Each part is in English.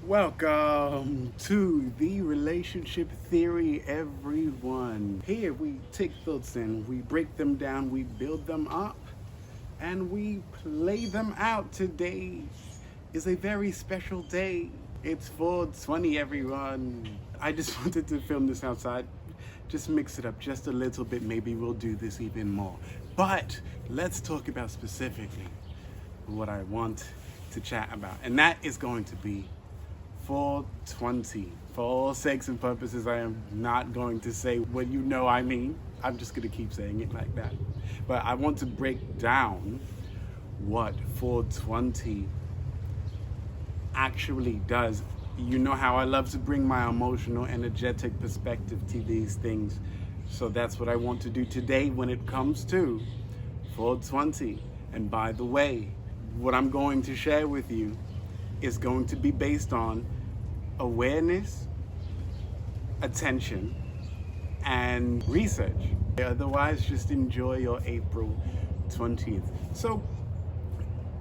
Welcome to the relationship theory, everyone. Here we take thoughts in, we break them down, we build them up, and we play them out. Today is a very special day. It's 420, everyone. I just wanted to film this outside. Just mix it up just a little bit. Maybe we'll do this even more. But let's talk about specifically what I want to chat about. And that is going to be 420. For all sakes and purposes, I am not going to say what you know I mean. I'm just going to keep saying it like that. But I want to break down what 420 actually does. You know how I love to bring my emotional, energetic perspective to these things. So that's what I want to do today when it comes to 420. And by the way, what I'm going to share with you is going to be based on awareness, attention, and research. Otherwise, just enjoy your April 20th. So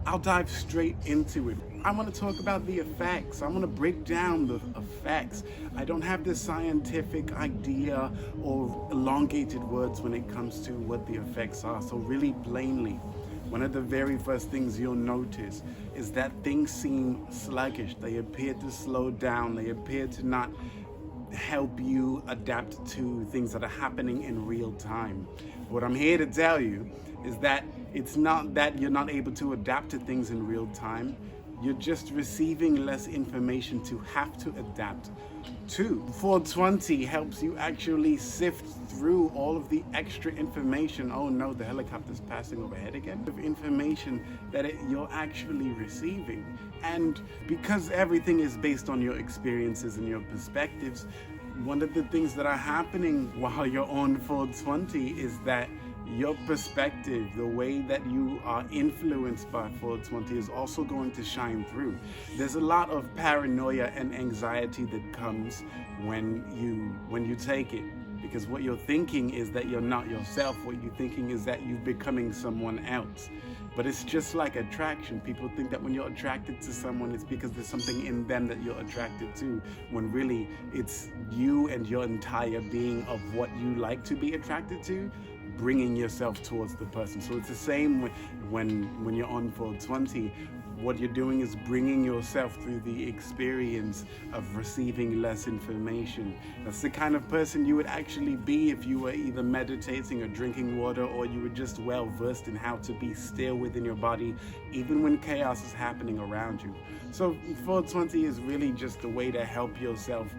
I'll dive straight into it. I want to talk about the effects. I want to break down the effects. I don't have this scientific idea or elongated words when it comes to what the effects are. So really plainly, one of the very first things you'll notice is that things seem sluggish. They appear to slow down. They appear to not help you adapt to things that are happening in real time. What I'm here to tell you is that it's not that you're not able to adapt to things in real time. You're just receiving less information to have to adapt to. 420 helps you actually sift through all of the extra information. Oh no, the helicopter's passing overhead again. Of information that you're actually receiving. And because everything is based on your experiences and your perspectives, one of the things that are happening while you're on 420 is that your perspective, the way that you are influenced by 420 is also going to shine through. There's a lot of paranoia and anxiety that comes when you take it, because what you're thinking is that you're not yourself. What you're thinking is that you're becoming someone else. But it's just like attraction. People think that when you're attracted to someone, it's because there's something in them that you're attracted to, when really it's you and your entire being of what you like to be attracted to, bringing yourself towards the person. So it's the same when you're on 420. What you're doing is bringing yourself through the experience of receiving less information. That's the kind of person you would actually be if you were either meditating or drinking water, or you were just well versed in how to be still within your body, even when chaos is happening around you. So 420 is really just a way to help yourself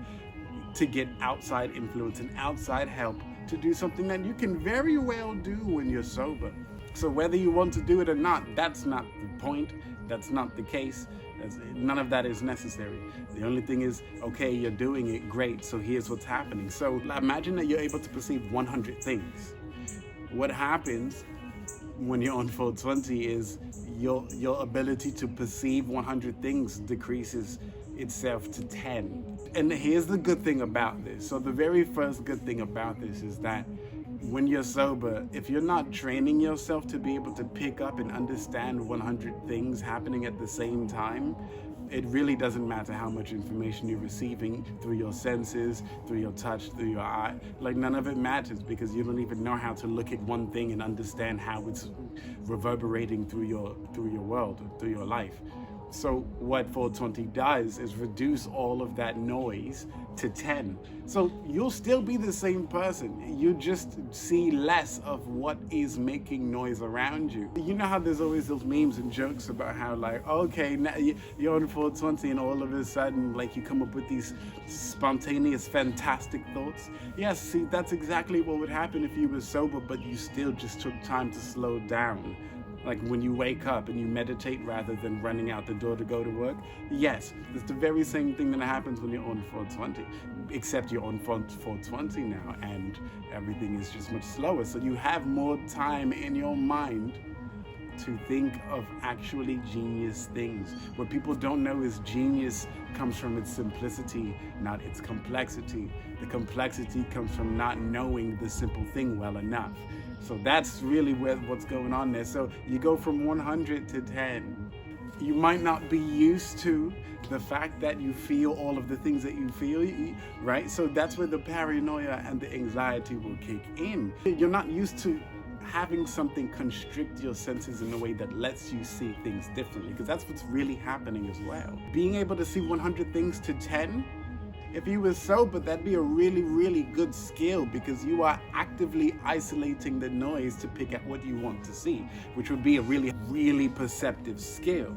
to get outside influence and outside help to do something that you can very well do when you're sober. So whether you want to do it or not, that's not the point. That's not the case. None of that is necessary. The only thing is, okay, you're doing it, great, so here's what's happening. So imagine that you're able to perceive 100 things. What happens when you're on 420 is your ability to perceive 100 things decreases itself to 10. And here's the good thing about this. So the very first good thing about this is that when you're sober, if you're not training yourself to be able to pick up and understand 100 things happening at the same time, it really doesn't matter how much information you're receiving through your senses, through your touch, through your eye. Like, none of it matters, because you don't even know how to look at one thing and understand how it's reverberating through your world, through your life. So what 420 does is reduce all of that noise to 10. So you'll still be the same person. You just see less of what is making noise around you. You know how there's always those memes and jokes about how, like, okay, now you're on 420 and all of a sudden, like, you come up with these spontaneous, fantastic thoughts. Yes, see, that's exactly what would happen if you were sober, but you still just took time to slow down. Like when you wake up and you meditate rather than running out the door to go to work. Yes, it's the very same thing that happens when you're on 420, except you're on 420 now and everything is just much slower. So you have more time in your mind to think of actually genius things. What people don't know is genius comes from its simplicity, not its complexity. The complexity comes from not knowing the simple thing well enough. So that's really what's going on there. So you go from 100 to 10. You might not be used to the fact that you feel all of the things that you feel, right? So that's where the paranoia and the anxiety will kick in. You're not used to having something constrict your senses in a way that lets you see things differently, because that's what's really happening as well. Being able to see 100 things to 10, if you were sober, that'd be a really, really good skill, because you are actively isolating the noise to pick at what you want to see, which would be a really, really perceptive skill.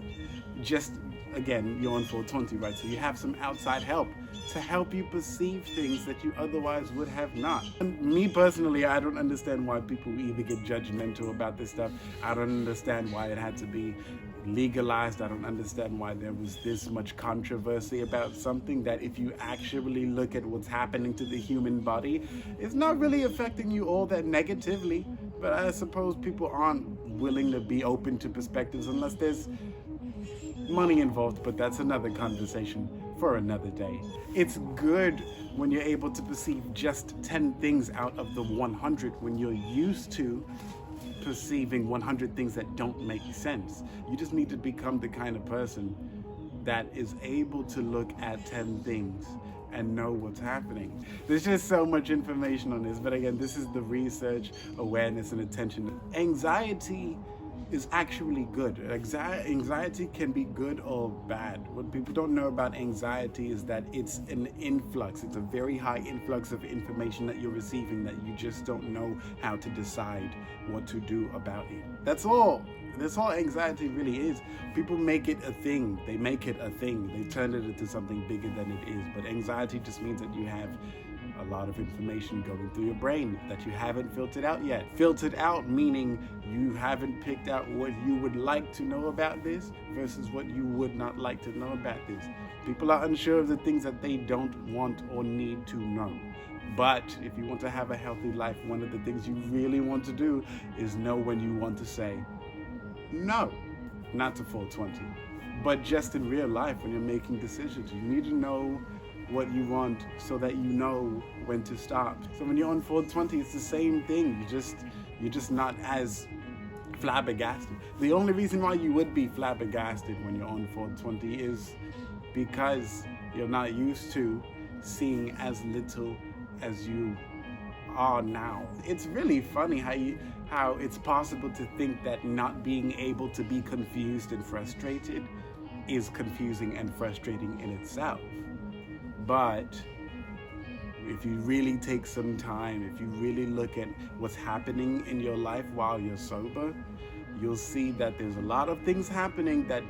Just, again, you're on 420, right? So you have some outside help to help you perceive things that you otherwise would have not. And me personally, I don't understand why people either get judgmental about this stuff. I don't understand why it had to be legalized. I don't understand why there was this much controversy about something that, if you actually look at what's happening to the human body, it's not really affecting you all that negatively. But I suppose people aren't willing to be open to perspectives unless there's money involved, but that's another conversation for another day. It's good when you're able to perceive just 10 things out of the 100 when you're used to perceiving 100 things that don't make sense. You just need to become the kind of person that is able to look at 10 things and know what's happening. There's just so much information on this, but again, this is the research, awareness, and attention. Anxiety is actually good. Anxiety can be good or bad. What people don't know about anxiety is that it's an influx. It's a very high influx of information that you're receiving that you just don't know how to decide what to do about it. That's all. That's all anxiety really is. People make it a thing. They make it a thing. They turn it into something bigger than it is. But anxiety just means that you have a lot of information going through your brain that you haven't filtered out yet. Filtered out meaning you haven't picked out what you would like to know about this versus what you would not like to know about this. People are unsure of the things that they don't want or need to know. But if you want to have a healthy life, one of the things you really want to do is know when you want to say no, not to 420, but just in real life when you're making decisions. You need to know what you want so that you know when to stop. So when you're on 420, it's the same thing. You're just not as flabbergasted. The only reason why you would be flabbergasted when you're on 420 is because you're not used to seeing as little as you are now. It's really funny how it's possible to think that not being able to be confused and frustrated is confusing and frustrating in itself. But if you really take some time, if you really look at what's happening in your life while you're sober, you'll see that there's a lot of things happening that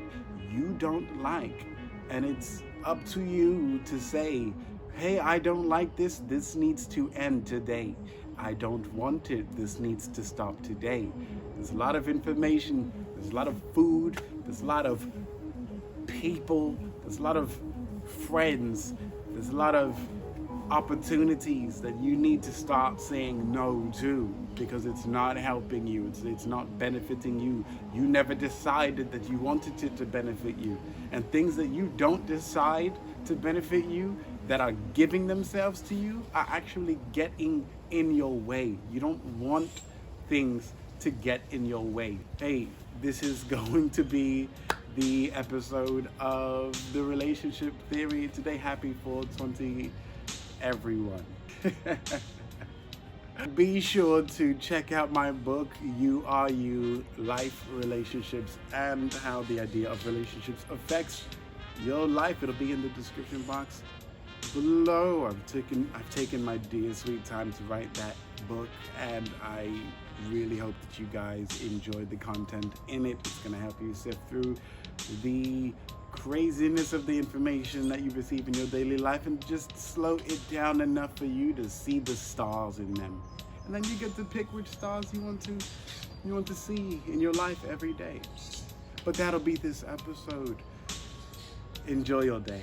you don't like. And it's up to you to say, hey, I don't like this. This needs to end today. I don't want it. This needs to stop today. There's a lot of information. There's a lot of food. There's a lot of people. There's a lot of friends. There's a lot of opportunities that you need to start saying no to, because it's not helping you. It's not benefiting you. You never decided that you wanted it to benefit you. And things that you don't decide to benefit you, that are giving themselves to you, are actually getting in your way. You don't want things to get in your way. Hey, this is going to be the episode of the relationship theory today. Happy 420, everyone. Be sure to check out my book, You Are You, Life, Relationships, and How the Idea of Relationships Affects Your Life. It'll be in the description box below. I've taken my dear sweet time to write that book, and I really hope that you guys enjoyed the content in it. It's going to help you sift through the craziness of the information that you receive in your daily life and just slow it down enough for you to see the stars in them. And then you get to pick which stars you want to see in your life every day. But that'll be this episode. Enjoy your day.